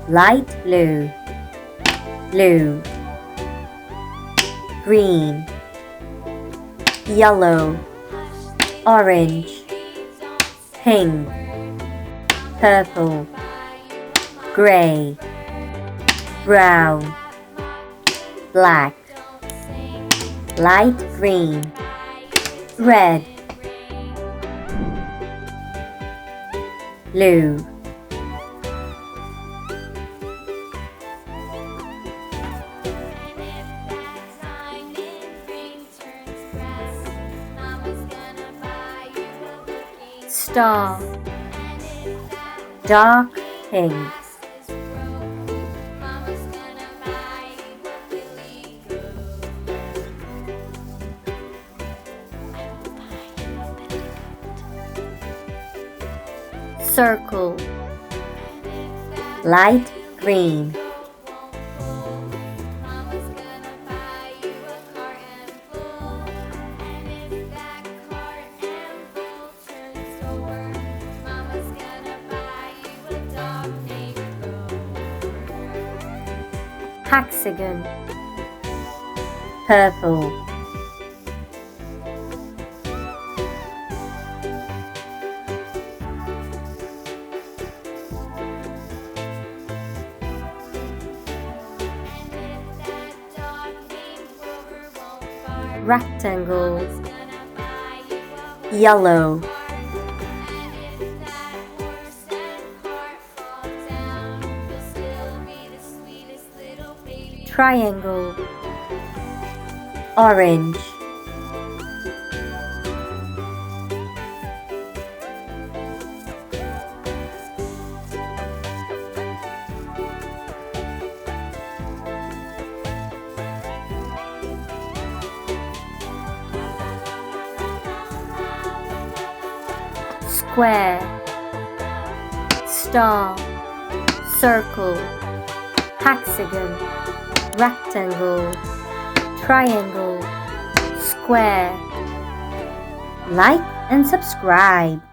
light blue, blue, green, yellow, orange, pink, purple, gray, brown, black, light green, red, blue, star, dark pink, circle, light green, hexagon, purple, rectangle, yellow, triangle, orange, square, star, circle, hexagon, rectangle, triangle, square. Like and subscribe.